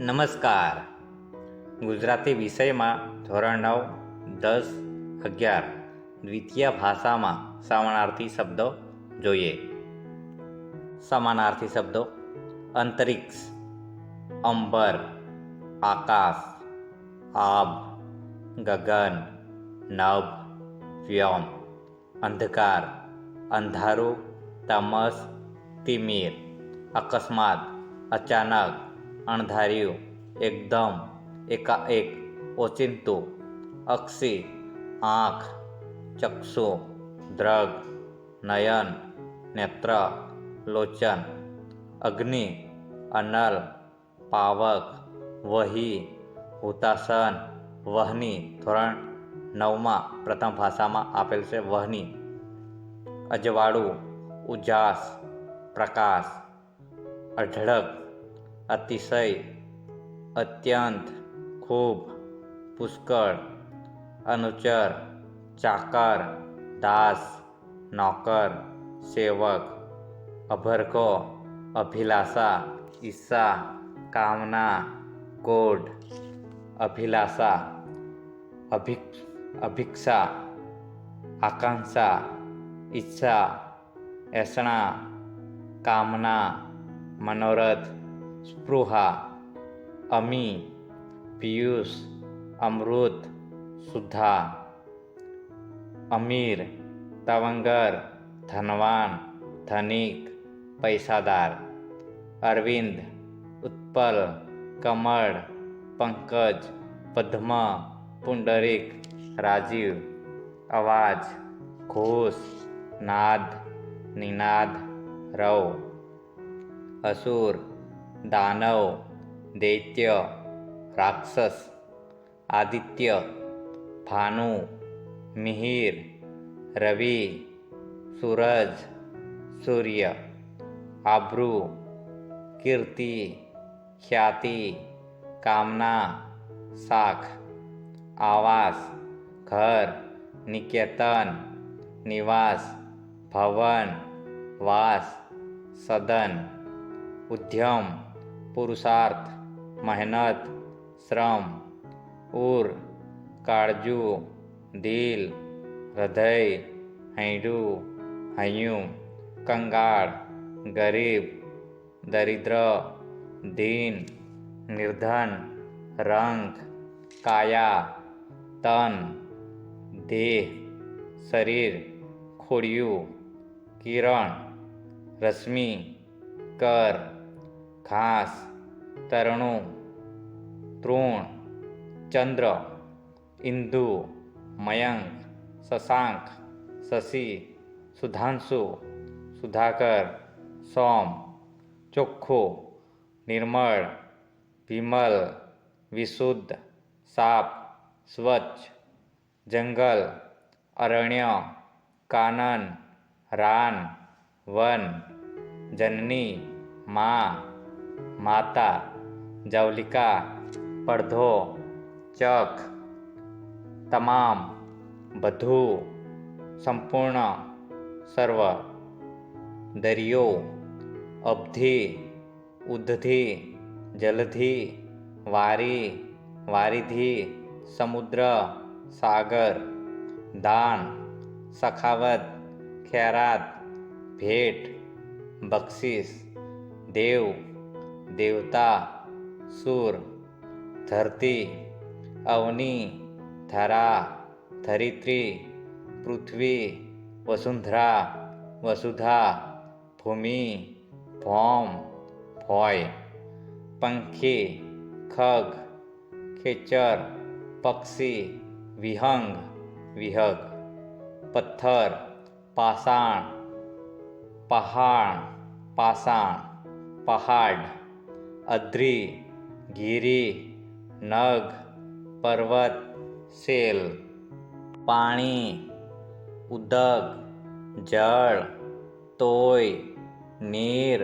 નમસ્કાર. ગુજરાતી વિષયમાં ધોરણ 9, 10, 11 દ્વિતીય ભાષામાં સમાનાર્થી શબ્દો જોઈએ. સમાનાર્થી શબ્દો: અંતરિક્ષ, અંબર, આકાશ, આભ, ગગન, નભ, વ્યોમ. અંધકાર, અંધારું, તમસ, તિમિર. અકસ્માત, અચાનક, અણધાર્યું, એકદમ, એકાએક, ઓચિંતું. અક્ષી, આંખ, ચક્ષુ, દ્રગ, નયન, નેત્ર, લોચન. અગ્નિ, અનલ, પાવક, વહી, હુતાસન, વહની. ધોરણ 9માં પ્રથમ ભાષામાં આપેલ છે વહની. અજવાળું, ઉજાસ, પ્રકાશ. અઢળક, અતિશય, અત્યંત, ખૂબ, પુષ્કળ. અનુચર, ચાકર, દાસ, નોકર, સેવક. અભરખો, અભિલાષા, ઈચ્છા, કામના, કોઢ. અભિલાષા, અભિક્ષા, આકાંક્ષા, ઈચ્છા, એષણા, કામના, મનોરથ. સ્પૃહા, અમી, પિયુષ, અમૃત, સુધા. અમીર, તવંગર, ધનવાન, ધનિક, પૈસાદાર. અરવિંદ, ઉત્પલ, કમળ, પંકજ, પદ્મ, પુંડરીક, રાજીવ. અવાજ, ઘોષ, નાદ, નિનાદ, રવ. અસુર, દાનવ, દૈત્ય, રાક્ષસ. આદિત્ય, ભાનુ, મિહિર, રવિ, સૂરજ, સૂર્ય. આબરૂ, કીર્તિ, ખ્યાતિ, કામના, શાખ. આવાસ, ઘર, નિકેતન, નિવાસ, ભવન, વાસ, સદન. ઉદ્યમ, પુરુષાર્થ, મહેનત, શ્રમ. ઉર, કાળજું, દિલ, હૃદય, હૈડું, હૈયું. કંગાળ, ગરીબ, દરિદ્ર, દીન, નિર્ધન. રંગ, કાયા, તન, દેહ, શરીર, ખોડિયું. કિરણ, રશ્મિ, કર. ઘાસ, તરણું, તૃણ. ચંદ્ર, ઇન્દુ, મયંક, શશાંક, શશી, સુધાંશુ, સુધાકર, સોમ. ચોખ્ખું, નિર્મળ, વિમલ, વિશુદ્ધ, સાપ, સ્વચ્છ. જંગલ, અરણ્ય, કાનન, રાન, વન. જનની, મા, માતા. જવલિકા, પડધો, ચક. તમામ, બધું, સંપૂર્ણ, સર્વ. દરિયો, અબધિ, ઉદ્ધિ, જલધિ, વારી, વારિધિ, સમુદ્ર, સાગર. દાન, સખાવત, ખૈરાત, ભેટ, બક્ષિસ. દેવ, દેવતા, સુર. ધરતી, અવની, ધરા, ધરિત્રી, પૃથ્વી, વસુંધરા, વસુધા, ભૂમિ, ભૌમ, ભોય. પંખી, ખગ, ખેચર, પક્ષી, વિહંગ, વિહગ. પથ્થર, પાષાણ, પહાણ, પાષાણ, પહાડ. અદ્રી, ગીરી, નગ, પર્વત, સેલ. પાણી, ઉદક, જળ, તોય, નીર,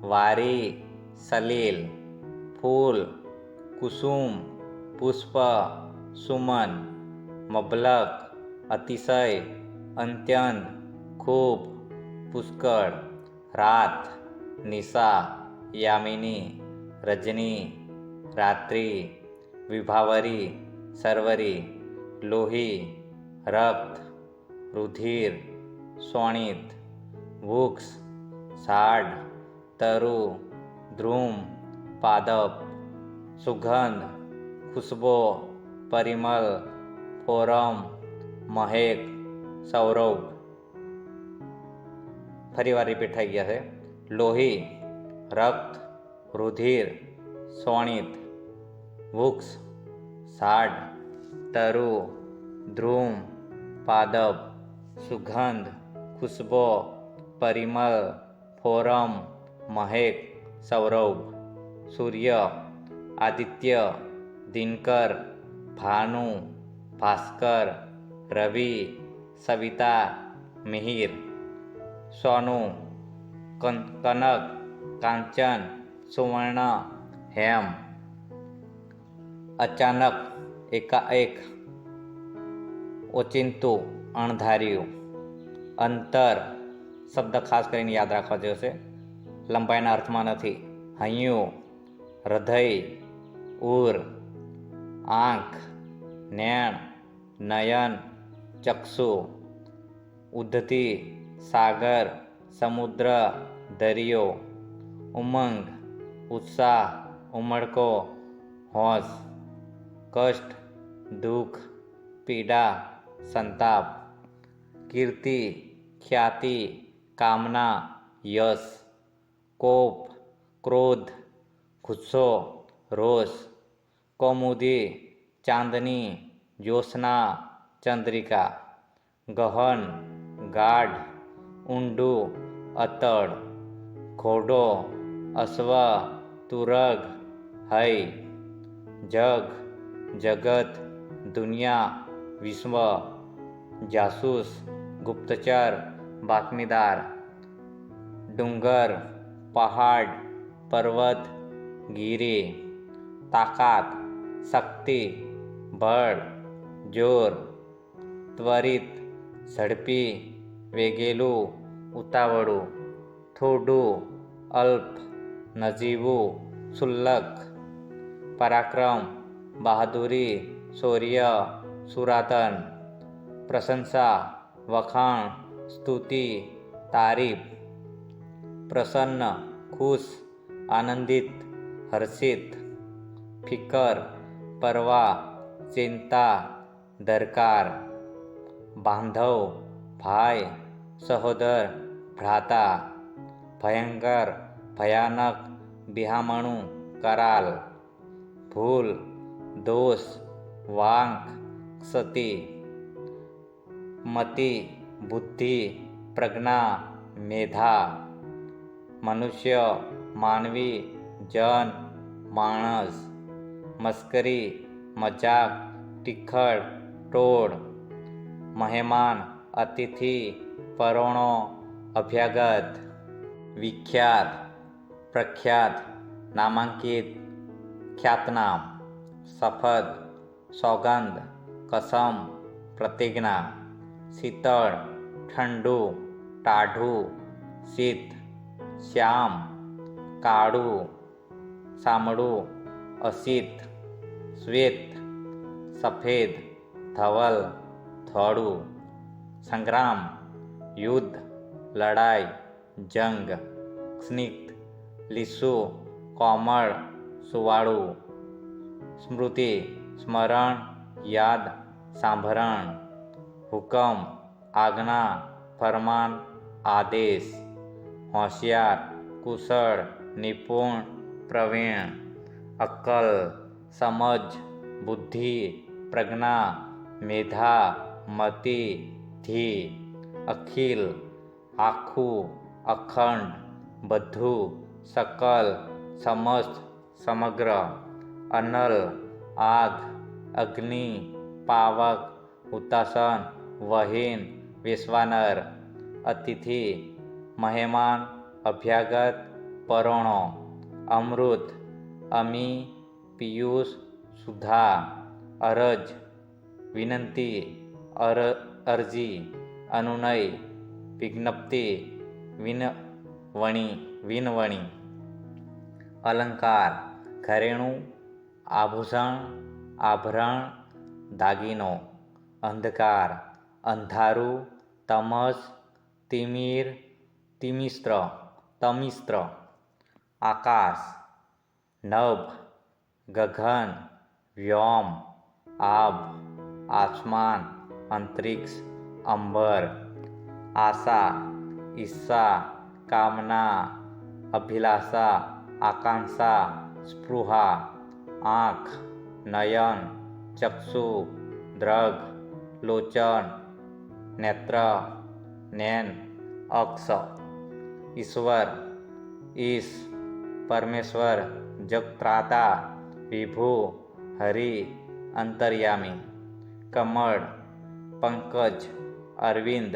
વારી, સલીલ. ફૂલ, કુસુમ, પુષ્પ, સુમન. મબલક, અતિશય, અત્યંત, ખૂબ, પુષ્કળ. રાત, નિશા, યામિની, રજની, रात्रि विभावरी सर्वरी लोही रक्त रुधिर शोणित वृक्ष साड तरु द्रुम पादप सुगंध खुशबो परिमल फोरम મહેક સૌરભ. ફરીવાર રિપીટ થઈ ગયા છે. લોહી રક્ત રુધિર શોણિત વૃક્ષ સાડ તરુ ધ્રુમ પાદપ સુગંધ ખુશ્બો પરિમલ ફોરમ મહેક સૌરભ. સૂર્ય આદિત્ય દિનકર ભાનુ ભાસ્કર રવિ સવિતા મિહિર. સોનું કનક કાંચન સુવર્ણ હેમ. અચાનક એકાએક ઓચિંતું અણધાર્યું. અંતર શબ્દ ખાસ કરીને યાદ રાખવા જેવો છે, લંબાઈના અર્થમાં નથી. હૈયું હૃદય ઉર આંખ નેણ નયન ચક્ષુ. ઉદ્ધતિ સાગર સમુદ્ર દરિયો. ઉમંગ ઉત્સાહ ઉમળકો હોશ. કષ્ટ દુઃખ પીડા સંતાપ. કીર્તિ ખ્યાતિ કામના યશ. કોપ ક્રોધ ગુસ્સો રોષ. કૌમુદી ચાંદની જ્યોત્સના ચંદ્રિકા. ગહન ગાઢ ઊંડું અતડ. ઘોડો અશ્વ તુરગ હૈ. જગ જગત દુનિયા વિશ્વ. જાસૂસ ગુપ્તચર બાતમીદાર. ડુંગર પહાડ પર્વત ગીરી. તાકાત શક્તિ બળ જોર. ત્વરિત ઝડપી વેગેલું ઉતાવળું. થોડું અલ્પ નજીવું શુલ્લક. પરાક્રમ બહાદુરી શૌર્ય સુરાતન. પ્રશંસા વખાણ સ્તુતિ તારીફ. પ્રસન્ન ખુશ આનંદિત હર્ષિત. ફિકર પરવા ચિંતા દરકાર. બાંધવ ભાઈ સહોદર ભ્રાતા. ભયંકર ભયાનક બિહામણું કરાલ. ભૂલ દોષ વાંક ક્ષતિ. મતિ બુદ્ધિ પ્રજ્ઞા મેધા. મનુષ્ય માનવી જન માણસ. મસ્કરી મજાક ટીખળ ટોળ. મહેમાન અતિથિ પરોણો અભ્યાગત. વિખ્યાત પ્રખ્યાત નામાંકિત ખ્યાતનામ. શપથ સોગંદ કસમ પ્રતિજ્ઞા. શીતળ ઠંડુ ટાઢું શીત. શ્યામ કાળું સામળું અસિત. શ્વેત સફેદ ધવલ ધોળું. સંગ્રામ યુદ્ધ લડાઈ જંગ. સ્નિગ્ધ લીસું કોમળ સુવાળું. સ્મૃતિ સ્મરણ યાદ સાંભરણ. હુકમ આજ્ઞા ફરમાન આદેશ. હોશિયાર કુશળ નિપુણ પ્રવીણ. અક્કલ સમજ બુદ્ધિ પ્રજ્ઞા મેધા મતિ ધી. અખિલ આખું અખંડ બધું સકલ સમસ્ત સમગ્ર. અનલ આગ અગ્નિ પાવક હુતાસન વહીન વિશ્વાનર. અતિથિ મહેમાન અભ્યાગત પરોણો. અમૃત અમી પિયુષ સુધા. અરજ વિનંતી અરજી અનુનય વિજ્ઞપ્તિ વિનવણી. અલંકાર ઘરેણું આભૂષણ, આભરણ, દાગીનો. અંધકાર, અંધારું, તમસ, તિમિર, તમિસ્ત્ર. આકાશ, નભ, ગગન, વ્યોમ, આભ, આસમાન, અંતરિક્ષ, અંબર. આશા, ઈચ્છા, કામના, અભિલાષા, આકાંક્ષા, સ્પૃહા. આંખ, નયન, ચક્ષુ, દ્રગ, લોચન, નેત્ર, નૈન, અક્ષ. ઈશ્વર, ઈશ, પરમેશ્વર, જગત્રાતા, વિભુ, હરિ, અંતર્યામી. કમળ, પંકજ, અરવિંદ,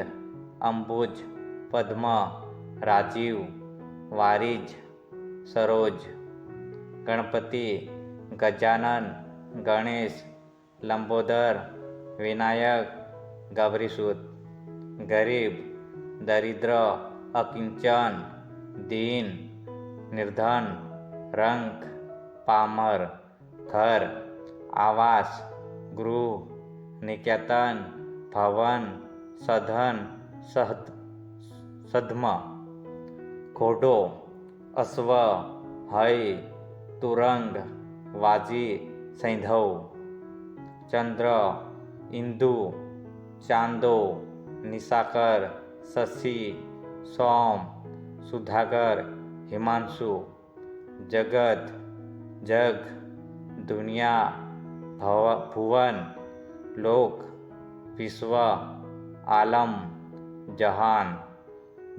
અંબુજ, પદ્મ, રાજીવ, વારિજ, સરોજ. ગણપતિ, ગજાનન, ગણેશ, લંબોદર, વિનાયક, ગૌરીસુત. ગરીબ, દરિદ્ર, અકિંચન, દીન, નિર્ધન, રંક, પામર. ઘર, આવાસ, ગૃહ, નિકેતન, ભવન, સધન, સદ્મ. ઘોડો, અશ્વ, હય, તુરંગ, વાજી, સૈંધવ. ચંદ્ર, ઇન્દુ, ચાંદો, નિશાકર, શશી, સોમ, સુધાગર, હિમાંશુ. જગત, જગ, દુનિયા, ભુવન, લોક, વિશ્વ, આલમ, જહાન.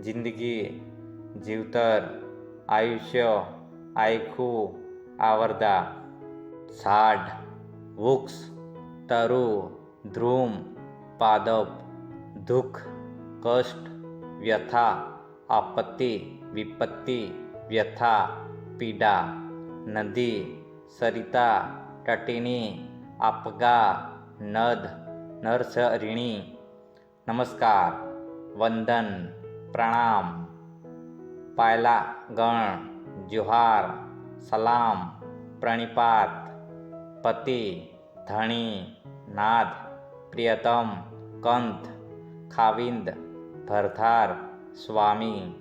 જિંદગી, જીવતર, આયુષ્ય, આયખું, આવરદા. ઝાડ, વૃક્ષ, તરુ, ધ્રુમ, પાદપ. દુઃખ, કષ્ટ, વ્યથા, આપત્તિ, વિપત્તિ, વ્યથા, પીડા. નદી, સરિતા, તટિની, આપગા, નદ, નરસરિણી. નમસ્કાર, વંદન, પ્રણામ, પાયલા ગણ, જુહાર, સલામ, પ્રણિપાત. પતિ, ધણી, નાથ, પ્રિયતમ, કંથ, ખાવિંદ, ભરથાર, સ્વામી.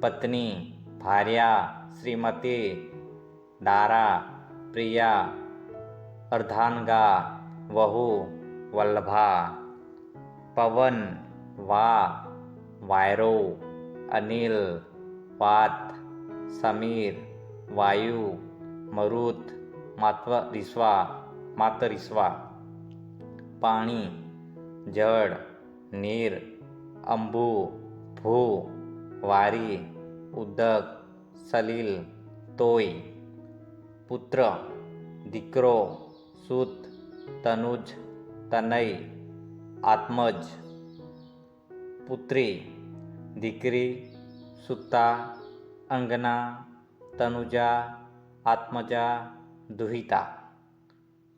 પત્ની, ભાર્યા, શ્રીમતી, દારા, પ્રિયા, અર્ધાંગા, વહુ, વલ્લભા. પવન, વા, વાયરો, અનિલ, વાત, સમીર, વાયુ, મરુત, માતરિસ્વા. પાણી, જળ, નીર, અંબુ, ભૂ, વારી, ઉદક, સલીલ, તોય. પુત્ર, દીકરો, સુત, તનુજ, તનય, આત્મજ. પુત્રી, દીકરી, સુતા, અંગના, તનુજા, આત્મજા, દુહિતા.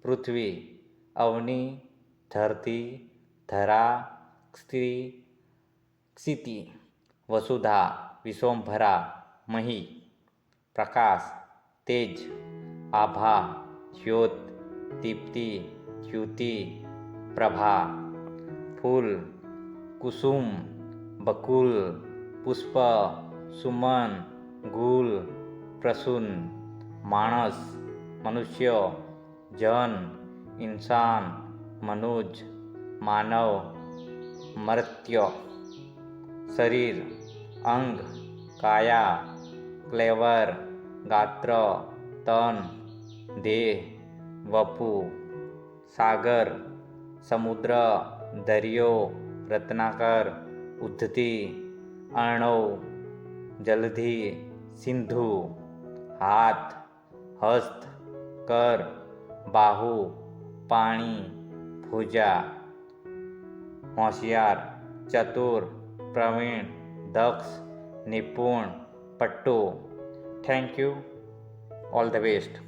પૃથ્વી, અવનિ, ધરતી, ધરા, ક્ષિતિ. વસુધા, વિશ્વંભરા, મહી. પ્રકાશ, તેજ, આભા, જ્યોત, દીપ્તિ, દ્યુતિ, પ્રભા. ફૂલ, કુસુમ, બકુલ, પુષ્પ, સુમન, ગુલ, પ્રસૂન. માણસ, મનુષ્ય, જન, ઇન્સાન, મનુજ, માનવ, મર્ત્ય. શરીર, અંગ, કાયા, ક્લેવર, ગાત્ર, તન, દેહ, વપુ. સાગર, સમુદ્ર, દરિયો, રત્નાકર, ઉદ્ધતિ, અર્ણવ, જલધિ, સિંધુ. હાથ, હસ્ત, કર, બાહુ, પાણી, ભુજા. હોશિયાર, ચતુર, પ્રવીણ, દક્ષ, નિપુણ, pattu. Thank you. All the best.